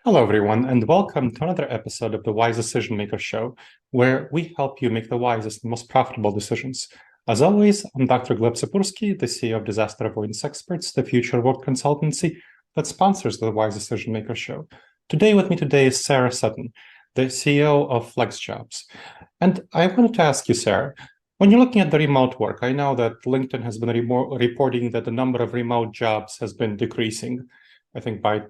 Hello, everyone, and welcome to another episode of the Wise Decision Maker Show, where we help you make the wisest and most profitable decisions. As always, I'm Dr. Gleb Tsipursky, the CEO of Disaster Avoidance Experts, the future work consultancy that sponsors the Wise Decision Maker Show. Today with me today is Sara Sutton, the CEO of Flexjobs. And I wanted to ask you, Sara, when you're looking at the remote work, I know that LinkedIn has been reporting that the number of remote jobs has been decreasing, I think by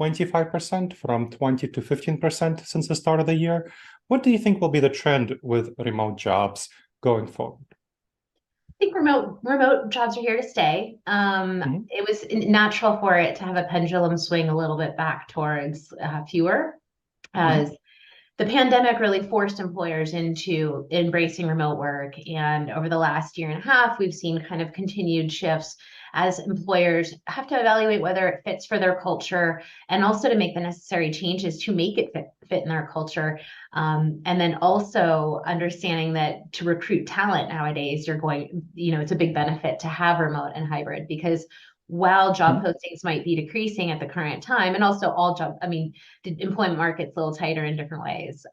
25% from 20 to 15% since the start of the year. What do you think will be the trend with remote jobs going forward? I think remote jobs are here to stay. Mhm. It was natural for it to have a pendulum swing a little bit back towards fewer, Mhm. as the pandemic really forced employers into embracing remote work. And over the last year and a half, we've seen kind of continued shifts as employers have to evaluate whether it fits for their culture and also to make the necessary changes to make it fit in their culture. And then also understanding that to recruit talent nowadays, it's a big benefit to have remote and hybrid because while job Mhm. postings might be decreasing at the current time, and also the employment market's a little tighter in different ways.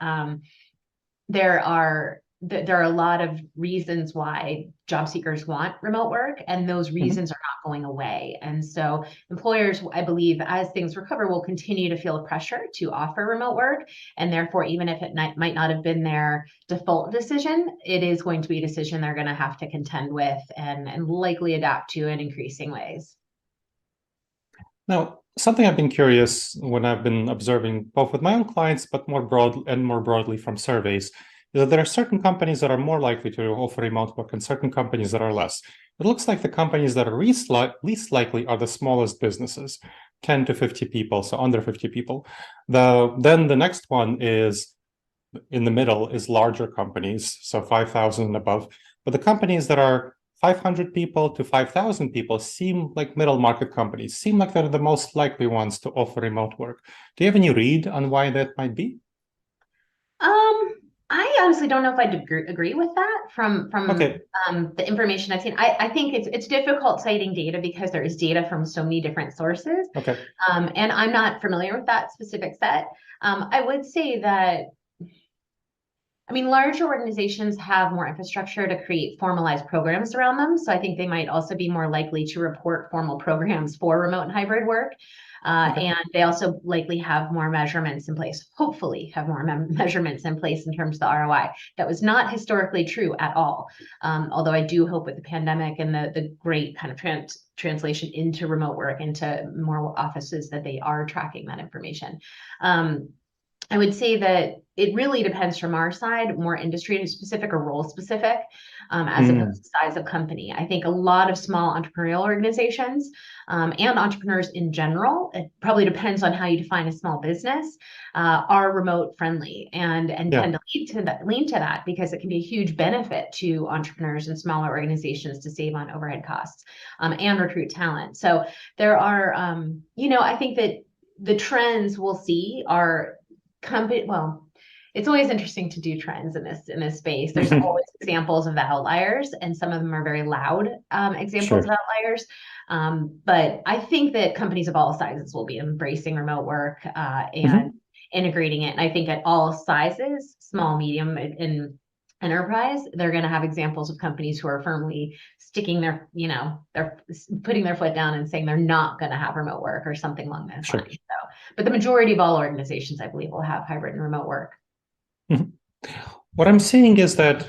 There are a lot of reasons why job seekers want remote work, and those Mhm. reasons are not going away. And so employers, I believe, as things recover, will continue to feel pressure to offer remote work. And therefore, even if it might not have been their default decision, it is going to be a decision they're going to have to contend with and likely adapt to in increasing ways. Now, something I've been curious when I've been observing both with my own clients, but more broadly from surveys, is that there are certain companies that are more likely to offer remote work and certain companies that are less. It looks like the companies that are least likely are the smallest businesses, 10 to 50 people, so under 50 people. Then the next one is in the middle is larger companies, so 5,000 and above. But the companies that are 500 people to 5,000 people seem like middle market companies, seem like they're the most likely ones to offer remote work. Do you have any read on why that might be? Um, I honestly don't know if I'd agree with that from Okay, the information I've seen. I think it's difficult citing data because there is data from so many different sources, okay. and I'm not familiar with that specific set. I would say that larger organizations have more infrastructure to create formalized programs around them. So I think they might also be more likely to report formal programs for remote and hybrid work. Okay, And they also likely have more measurements in place, hopefully have more measurements in place in terms of the ROI. That was not historically true at all. Although I do hope with the pandemic and the great kind of translation into remote work, into more offices, that they are tracking that information. Um, I would say that it really depends from our side, more industry specific or role specific, as opposed Mm, to size of company. I think a lot of small entrepreneurial organizations and entrepreneurs in general, it probably depends on how you define a small business, are remote friendly and yeah, tend to lean to that because it can be a huge benefit to entrepreneurs and smaller organizations to save on overhead costs and recruit talent. So I think that the trends we'll see are well, it's always interesting to do trends in this space. There's always examples of the outliers, and some of them are very loud examples of sure. outliers. But I think that companies of all sizes will be embracing remote work and Mhm. integrating it. And I think at all sizes, small, medium, and enterprise, they're going to have examples of companies who are firmly sticking they're putting their foot down and saying they're not going to have remote work or something along those Sure. lines. But the majority of all organizations, I believe, will have hybrid and remote work. Mhm. What I'm seeing is that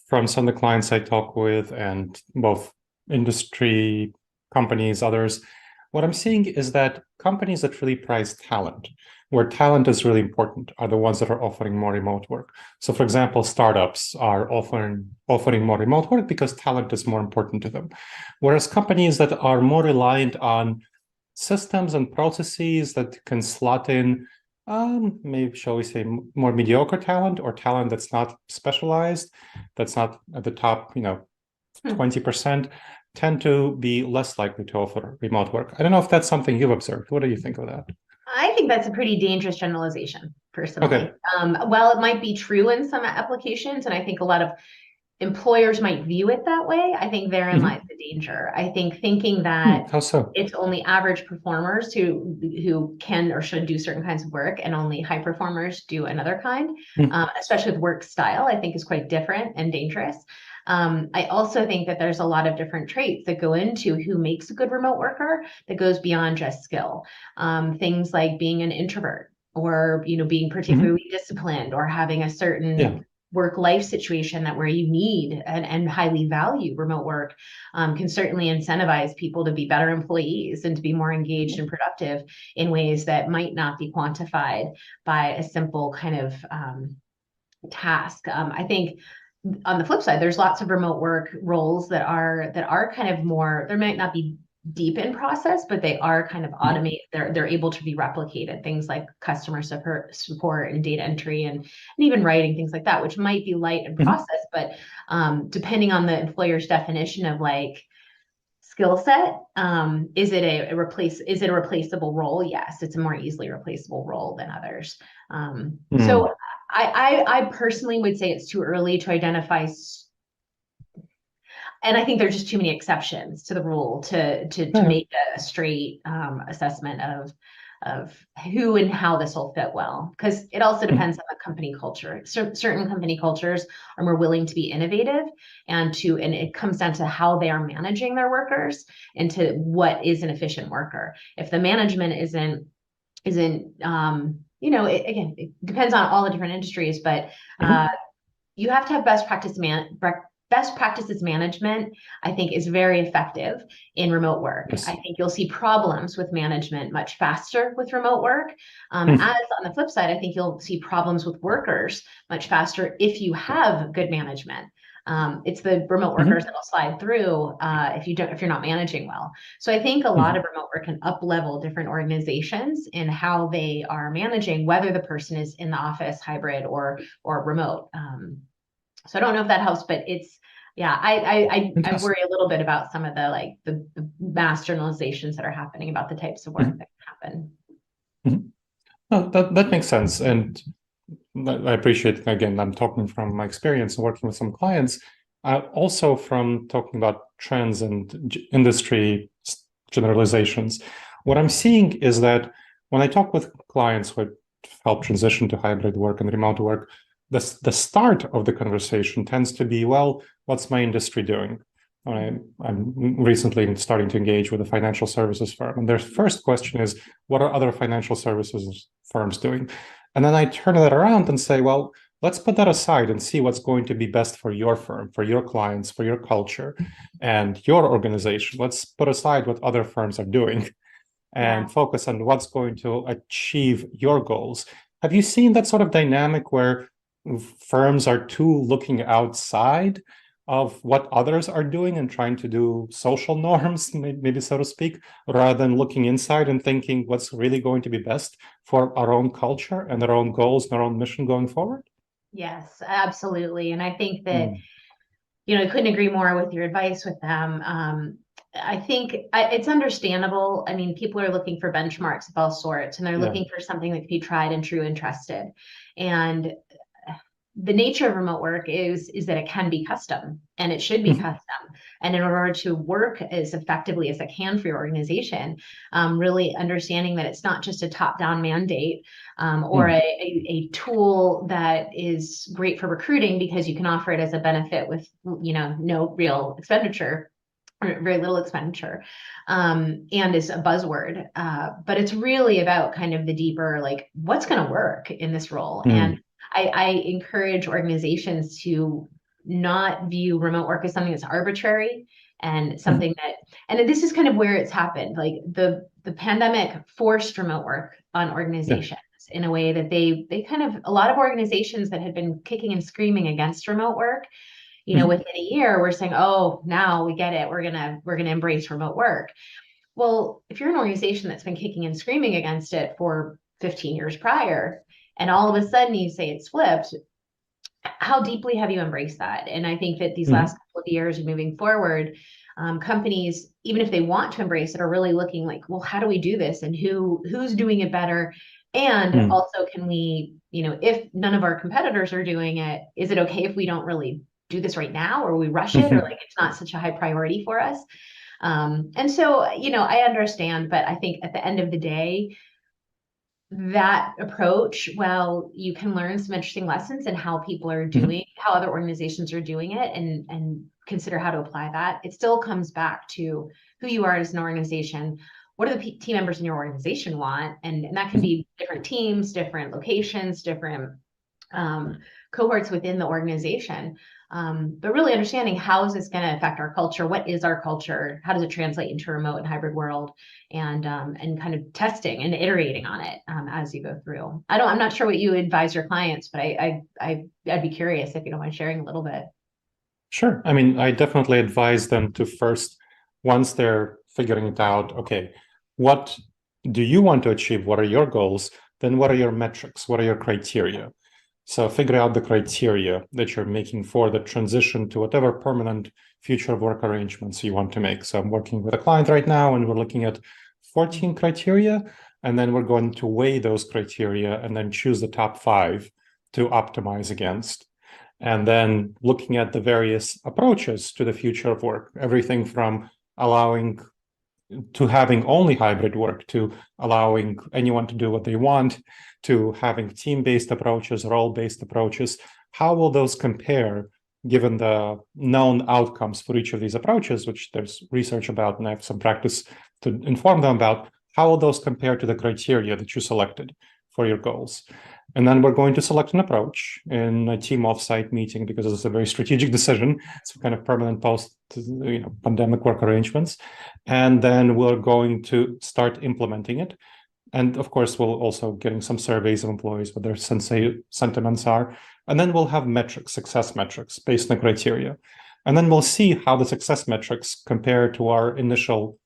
from some of the clients I talk with and both industry companies, others, what I'm seeing is that companies that really prize talent, where talent is really important, are the ones that are offering more remote work. So, for example, startups are offering more remote work because talent is more important to them. Whereas companies that are more reliant on systems and processes that can slot in maybe shall we say more mediocre talent or talent that's not specialized, that's not at the top, Hmm. 20%, tend to be less likely to offer remote work. I don't know if that's something you've observed. What do you think of that? I think that's a pretty dangerous generalization, personally. Okay. While it might be true in some applications, and I think a lot of employers might view it that way, I think therein lies Hmm. the danger. I think thinking that How so? it's only average performers who can or should do certain kinds of work, and only high performers do another kind, Hmm. especially with work style, I think is quite different and dangerous. I also think that there's a lot of different traits that go into who makes a good remote worker that goes beyond just skill. Things like being an introvert, or being Hmm. particularly disciplined, or having a Yeah. certain work life situation that where you need and highly value remote work, can certainly incentivize people to be better employees and to be more engaged and productive in ways that might not be quantified by a simple kind of task. I think on the flip side, there's lots of remote work roles that are kind of more, there might not be deep in process, but they are kind of Hmm. automate. They're able to be replicated. Things like customer support and data entry and even writing, things like that, which might be light in Hmm. process, but depending on the employer's definition of like skill set, is it a replaceable role? Yes, it's a more easily replaceable role than others. So Hmm. I personally would say it's too early to identify, and I think there's just too many exceptions to the rule to Yeah. make a straight assessment of who and how this will fit well, because it also Hmm. depends on the company culture. Certain company cultures are more willing to be innovative, and it comes down to how they are managing their workers and to what is an efficient worker. If the management isn't again, it depends on all the different industries, but uh, Hmm. you have to have best practices management. I think is very effective in remote work. I Yes. think you'll see problems with management much faster with remote work. Hmm. As on the flip side, I think you'll see problems with workers much faster if you have good management. It's the remote workers Hmm. that will slide through if you're not managing well. So I think a lot Hmm. of remote work can up level different organizations in how they are managing, whether the person is in the office, hybrid, or remote. So I don't know if that helps, but it's, yeah, I Fantastic. worry a little bit about some of the mass generalizations that are happening about the types of work Hmm. that can happen. Hmm. No, that makes sense. And I appreciate, again, I'm talking from my experience working with some clients, also from talking about trends and industry generalizations. What I'm seeing is that when I talk with clients who help transition to hybrid work and remote work, the start of the conversation tends to be, well, what's my industry doing? I'm recently starting to engage with a financial services firm, and their first question is, what are other financial services firms doing? And then I turn that around and say, well, let's put that aside and see what's going to be best for your firm, for your clients, for your culture, and your organization. Let's put aside what other firms are doing Yeah. and focus on what's going to achieve your goals. Have you seen that sort of dynamic where firms are too looking outside of what others are doing and trying to do social norms, maybe so to speak, rather than looking inside and thinking what's really going to be best for our own culture and our own goals and our own mission going forward? Yes, absolutely. And I think that, Mm, I couldn't agree more with your advice with them. I think it's understandable. I mean, people are looking for benchmarks of all sorts, and they're yeah. looking for something that can be tried and true and trusted. And the nature of remote work is that it can be custom, and it should be Mhm. custom. And in order to work as effectively as it can for your organization, really understanding that it's not just a top-down mandate, or Mm. a tool that is great for recruiting because you can offer it as a benefit with no real expenditure or very little expenditure, and is a buzzword. But it's really about kind of the deeper, like what's going to work in this role. And Mm. I encourage organizations to not view remote work as something that's arbitrary and Mhm. something that, and this is kind of where it's happened. Like the pandemic forced remote work on Yeah. organizations in a way that they kind of, a lot of organizations that had been kicking and screaming against remote work, Mhm. within a year, we're saying, oh, now we get it. We're gonna embrace remote work. Well, if you're an organization that's been kicking and screaming against it for 15 years prior, and all of a sudden you say it's flipped, how deeply have you embraced that? And I think that these last Mhm. couple of years and moving forward, companies, even if they want to embrace it, are really looking like, well, how do we do this, and who's doing it better? And Mm. also, can we, if none of our competitors are doing it, is it okay if we don't really do this right now, or we rush it, or like it's not such a high priority for us. And so, you know, I understand, but I think at the end of the day, that approach, well, you can learn some interesting lessons in how people are doing, how other organizations are doing it, and consider how to apply that. It still comes back to who you are as an organization. What do the team members in your organization want? And that can be different teams, different locations, different cohorts within the organization. But really understanding how is this going to affect our culture? What is our culture? How does it translate into a remote and hybrid world? And kind of testing and iterating on it as you go through. I'm not sure what you advise your clients, but I'd be curious if you don't mind sharing a little bit. Sure. I mean, I definitely advise them to first, once they're figuring it out, okay, what do you want to achieve? What are your goals? Then what are your metrics? What are your criteria? So figure out the criteria that you're making for the transition to whatever permanent future of work arrangements you want to make. So I'm working with a client right now, and we're looking at 14 criteria, and then we're going to weigh those criteria and then choose the top 5 to optimize against. And then looking at the various approaches to the future of work, everything from allowing to having only hybrid work, to allowing anyone to do what they want, to having team-based approaches, role-based approaches. How will those compare given the known outcomes for each of these approaches, which there's research about and I have some practice to inform them about? How will those compare to the criteria that you selected for your goals? And then we're going to select an approach in a team offsite meeting because it's a very strategic decision. It's kind of permanent post-pandemic work arrangements. And then we're going to start implementing it. And of course, we'll also getting some surveys of employees, what their sentiments are. And then we'll have metrics, success metrics based on the criteria. And then we'll see how the success metrics compare to our initial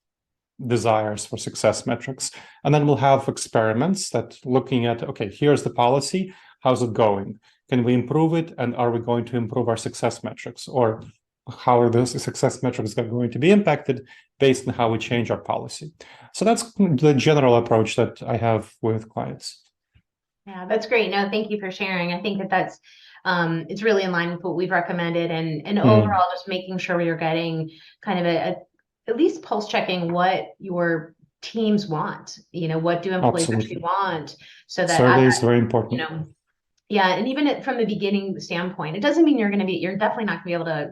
desires for success metrics. And then we'll have experiments that looking at, okay, here's the policy, how's it going? Can we improve it? And are we going to improve our success metrics? Or how are those success metrics going to be impacted based on how we change our policy? So that's the general approach that I have with clients. Yeah, that's great. No, thank you for sharing. I think that's it's really in line with what we've recommended, and overall just making sure you're getting kind of at least pulse checking what your teams want. You know, what do employees actually want? So that survey is very important. You know, yeah, and even from the beginning standpoint, it doesn't mean you're definitely not gonna be able to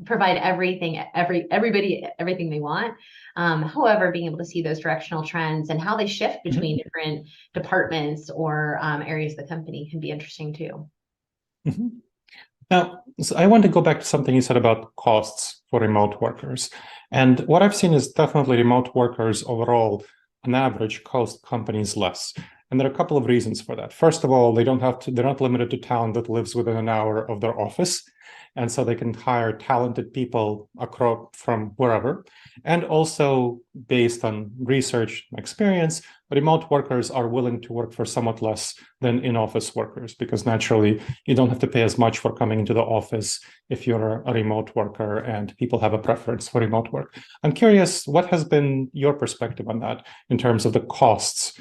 provide everybody everything they want. However, being able to see those directional trends and how they shift between different departments or areas of the company can be interesting too. Now, so I want to go back to something you said about costs for remote workers. And what I've seen is definitely remote workers overall, on average, cost companies less. And there are a couple of reasons for that. First of all, they're not limited to talent that lives within an hour of their office. And so they can hire talented people from wherever. And also based on research experience, remote workers are willing to work for somewhat less than in-office workers, because naturally you don't have to pay as much for coming into the office if you're a remote worker, and people have a preference for remote work. I'm curious, what has been your perspective on that in terms of the costs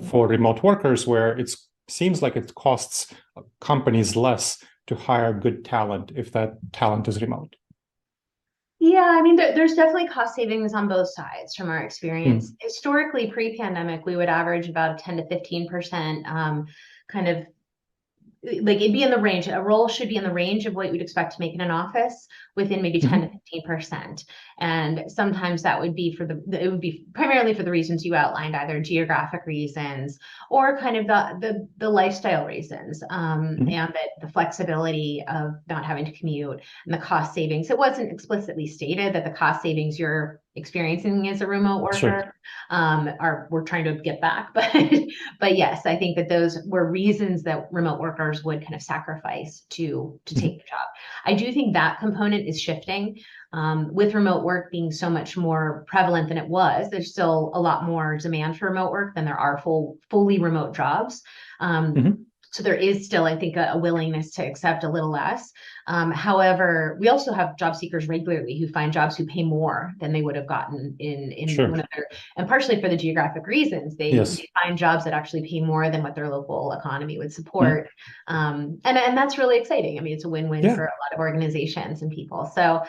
for remote workers, where it seems like it costs companies less to hire good talent if that talent is remote? Yeah, I mean, there's definitely cost savings on both sides from our experience. Historically, pre-pandemic, we would average about 10 to 15% kind of like it'd be in the range. A role should be in the range of what you'd expect to make in an office within maybe 10 to 15%. And sometimes that would be it would be primarily for the reasons you outlined, either geographic reasons or kind of the lifestyle reasons, and the flexibility of not having to commute and the cost savings. It wasn't explicitly stated that the cost savings you're experiencing as a remote worker we're trying to get back, but yes, I think that those were reasons that remote workers would kind of sacrifice to take the job. I do think that component is shifting with remote work being so much more prevalent than it was. There's still a lot more demand for remote work than there are fully remote jobs. So there is still, I think, a willingness to accept a little less. However, we also have job seekers regularly who find jobs who pay more than they would have gotten in one of their, and partially for the geographic reasons, they find jobs that actually pay more than what their local economy would support. And that's really exciting. I mean, it's a win-win for a lot of organizations and people. So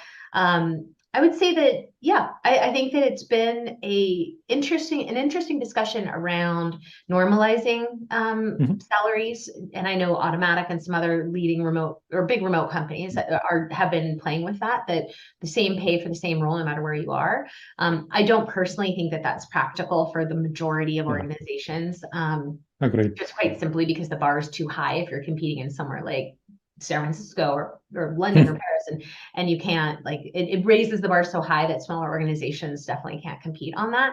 I would say that, yeah, I think that it's been an interesting discussion around normalizing salaries. And I know Automatic and some other leading remote or big remote companies have been playing with that the same pay for the same role, no matter where you are. I don't personally think that that's practical for the majority of organizations. Agreed. Just quite simply because the bar is too high if you're competing in somewhere like San Francisco or London or Paris, and you can't, like, it raises the bar so high that smaller organizations definitely can't compete on that.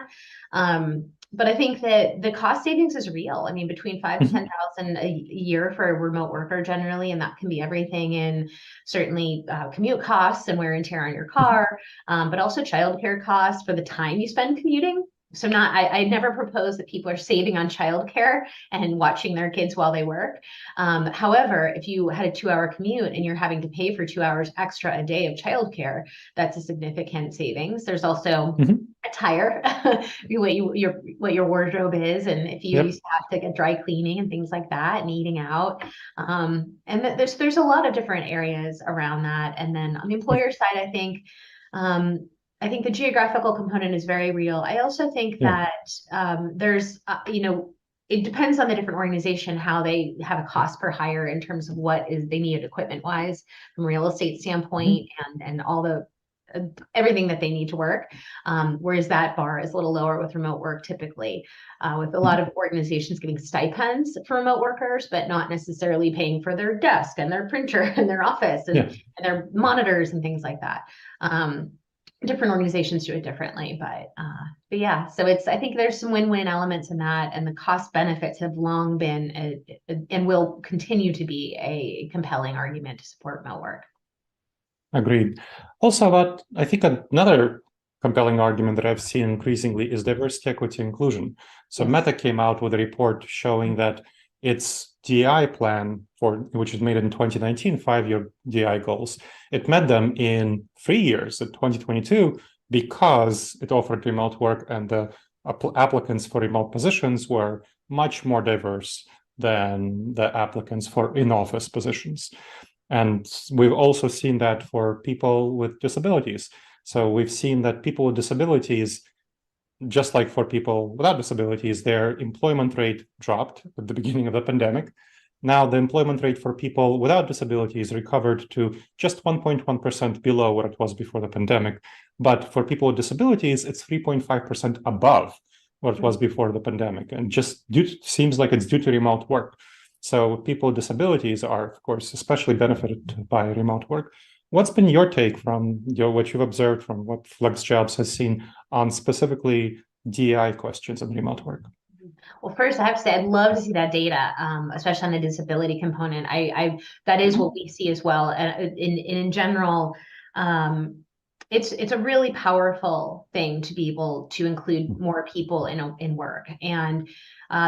But I think that the cost savings is real. I mean, between 5,000 to 10,000 a year for a remote worker generally, and that can be everything in certainly commute costs and wear and tear on your car, but also childcare costs for the time you spend commuting. So I never propose that people are saving on childcare and watching their kids while they work. However, if you had a 2-hour commute and you're having to pay for 2 hours extra a day of childcare, that's a significant savings. There's also attire, what your wardrobe is, and if you used to have to get dry cleaning and things like that, and eating out. And there's a lot of different areas around that. And then on the employer side, I think the geographical component is very real. I also think that there's, it depends on the different organization, how they have a cost per hire in terms of what is they need equipment wise from a real estate standpoint and all the everything that they need to work. Whereas that bar is a little lower with remote work typically, with a lot of organizations giving stipends for remote workers, but not necessarily paying for their desk and their printer and their office and their monitors and things like that. Different organizations do it differently, but yeah, so I think there's some win-win elements in that, and the cost benefits have long been and will continue to be a compelling argument to support remote work. Agreed. Also, I think another compelling argument that I've seen increasingly is diversity, equity, inclusion. So Meta came out with a report showing that its DEI plan, which was made in 2019, 5-year DEI goals, it met them in 3 years, in 2022, because it offered remote work, and the applicants for remote positions were much more diverse than the applicants for in-office positions. And we've also seen that for people with disabilities. So we've seen that people with disabilities, just like for people without disabilities, their employment rate dropped at the beginning of the pandemic. Now the employment rate for people without disabilities recovered to just 1.1% below what it was before the pandemic. But for people with disabilities, it's 3.5% above what it was before the pandemic. And just seems like it's due to remote work. So people with disabilities are, of course, especially benefited by remote work. What's been your take from what you've observed from what Flexjobs has seen on specifically DEI questions and remote work? Well, first, I have to say, I'd love to see that data, especially on the disability component. That is what we see as well. And in general, it's a really powerful thing to be able to include more people in work. And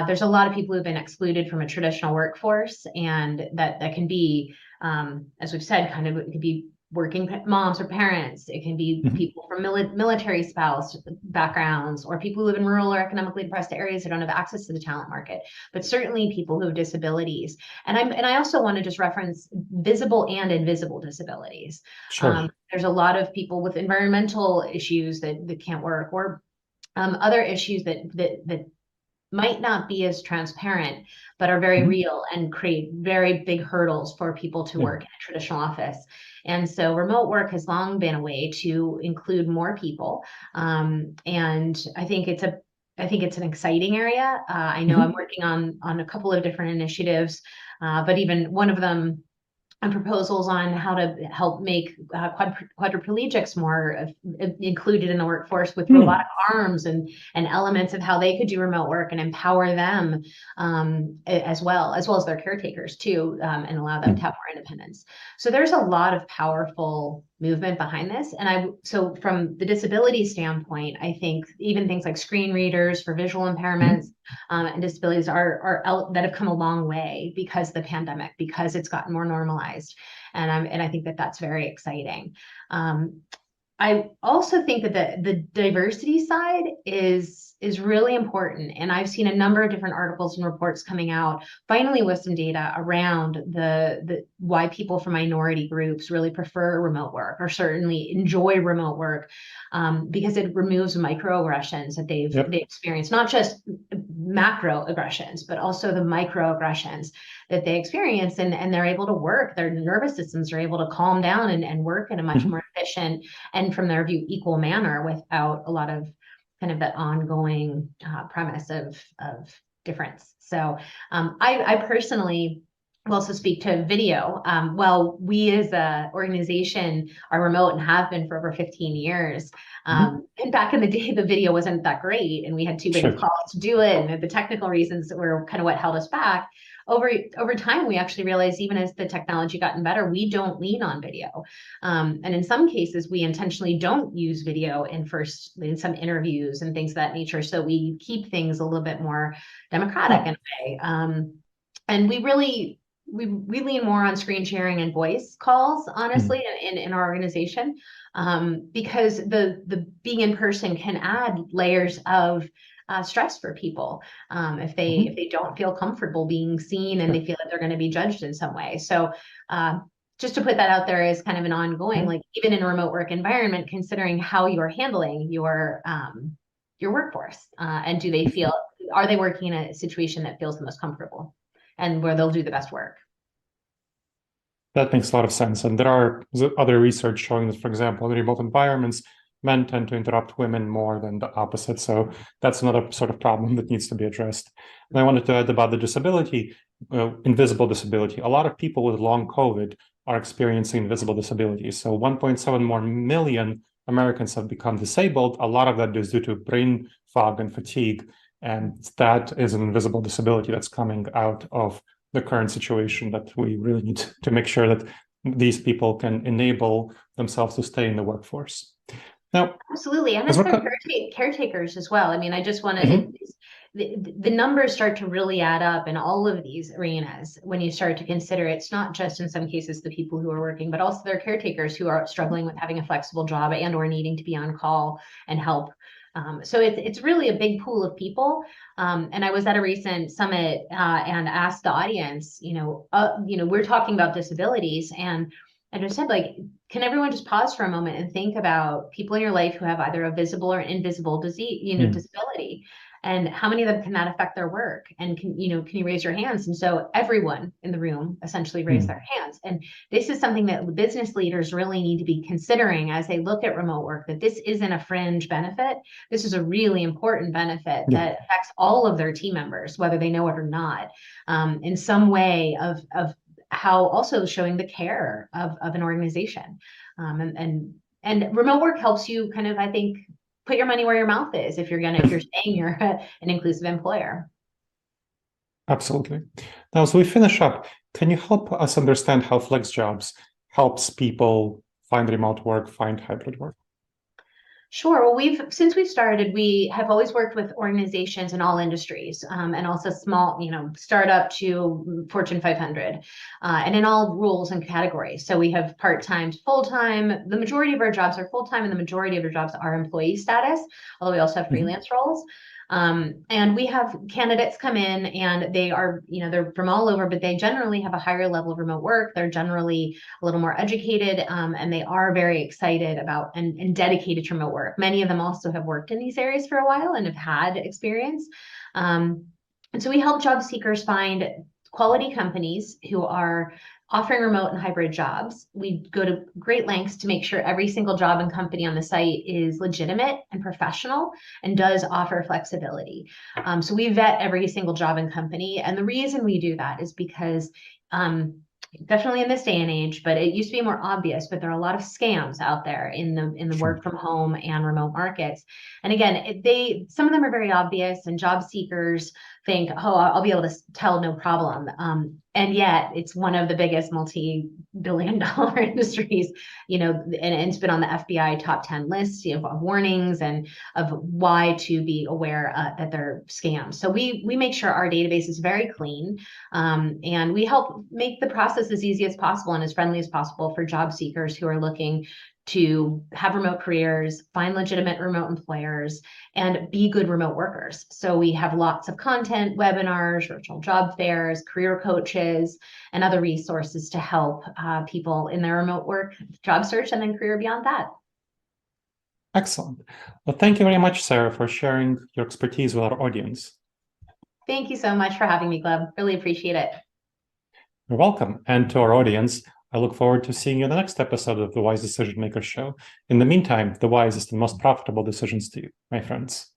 there's a lot of people who've been excluded from a traditional workforce, and that can be, as we've said, it could be working moms or parents. It can be people from military spouse backgrounds, or people who live in rural or economically depressed areas that don't have access to the talent market, but certainly people who have disabilities. And I also want to just reference visible and invisible disabilities. Sure. There's a lot of people with environmental issues that can't work, or other issues that might not be as transparent, but are very real and create very big hurdles for people to work in a traditional office. And so remote work has long been a way to include more people. And I think it's an exciting area. I know I'm working on a couple of different initiatives, but even one of them, proposals on how to help make quadriplegics more included in the workforce with robotic arms and elements of how they could do remote work and empower them as well as their caretakers too, and allow them to have more independence. So there's a lot of powerful movement behind this. And so from the disability standpoint, I think even things like screen readers for visual impairments and disabilities that have come a long way because of the pandemic, because it's gotten more normalized. And I think that that's very exciting. I also think that the diversity side is really important. And I've seen a number of different articles and reports coming out finally with some data around the why people from minority groups really prefer remote work or certainly enjoy remote work, because it removes microaggressions that they experience, not just macro aggressions, but also the microaggressions that they experience, and they're able to work, their nervous systems are able to calm down and work in a much more efficient and, from their view, equal manner without a lot of kind of that ongoing premise of difference. So I personally will also speak to video. Well, we as an organization are remote and have been for over 15 years. And back in the day, the video wasn't that great, and we had too big of calls to do it, and the technical reasons were kind of what held us back. Over time, we actually realized, even as the technology gotten better, we don't lean on video. And in some cases, we intentionally don't use video in some interviews and things of that nature. So we keep things a little bit more democratic in a way. And we lean more on screen sharing and voice calls, honestly, in our organization, because the being in person can add layers of stress for people if they don't feel comfortable being seen and they feel that they're going to be judged in some way. So just to put that out there as kind of an ongoing, like even in a remote work environment, considering how you're handling your workforce, and are they working in a situation that feels the most comfortable and where they'll do the best work? That makes a lot of sense. And there are other research showing that, for example, in remote environments, men tend to interrupt women more than the opposite. So that's another sort of problem that needs to be addressed. And I wanted to add about the disability, invisible disability. A lot of people with long COVID are experiencing invisible disability. So 1.7 more million Americans have become disabled. A lot of that is due to brain fog and fatigue. And that is an invisible disability that's coming out of the current situation that we really need to make sure that these people can enable themselves to stay in the workforce. Now, absolutely, and as their caretakers as well. I mean, I just want to. The numbers start to really add up in all of these arenas when you start to consider it's not just in some cases the people who are working, but also their caretakers who are struggling with having a flexible job and or needing to be on call and help. So it's really a big pool of people. And I was at a recent summit and asked the audience, we're talking about disabilities, and I just said, like, can everyone just pause for a moment and think about people in your life who have either a visible or invisible disease, disability, and how many of them can that affect their work? And can you raise your hands? And so everyone in the room essentially raised their hands. And this is something that business leaders really need to be considering as they look at remote work, that this isn't a fringe benefit. This is a really important benefit that affects all of their team members, whether they know it or not, in some way of how also showing the care of an organization. And remote work helps you kind of, I think, put your money where your mouth is if you're saying you're an inclusive employer. Absolutely. Now, as we finish up, can you help us understand how Flexjobs helps people find remote work, find hybrid work? Sure. Well, since we've started, we have always worked with organizations in all industries, and also small, startup to Fortune 500, and in all roles and categories. So we have part-time to full-time. The majority of our jobs are full-time, and the majority of our jobs are employee status, although we also have freelance roles. And we have candidates come in, and they are, they're from all over, but they generally have a higher level of remote work. They're generally a little more educated, and they are very excited about and dedicated to remote work. Many of them also have worked in these areas for a while and have had experience. And so we help job seekers find quality companies who are offering remote and hybrid jobs. We go to great lengths to make sure every single job and company on the site is legitimate and professional and does offer flexibility. So we vet every single job and company. And the reason we do that is because definitely in this day and age, but it used to be more obvious, but there are a lot of scams out there in the work from home and remote markets. And again, some of them are very obvious, and job seekers think, oh, I'll be able to tell no problem. And yet it's one of the biggest multi-billion-dollar industries, and it's been on the FBI top 10 list of warnings and of why to be aware that they're scams. So we make sure our database is very clean, and we help make the process as easy as possible and as friendly as possible for job seekers who are looking to have remote careers, find legitimate remote employers, and be good remote workers. So we have lots of content, webinars, virtual job fairs, career coaches, and other resources to help people in their remote work job search and then career beyond that. Excellent. Well, thank you very much, Sarah, for sharing your expertise with our audience. Thank you so much for having me, Gleb. Really appreciate it. You're welcome. And to our audience, I look forward to seeing you in the next episode of the Wise Decision Maker Show. In the meantime, the wisest and most profitable decisions to you, my friends.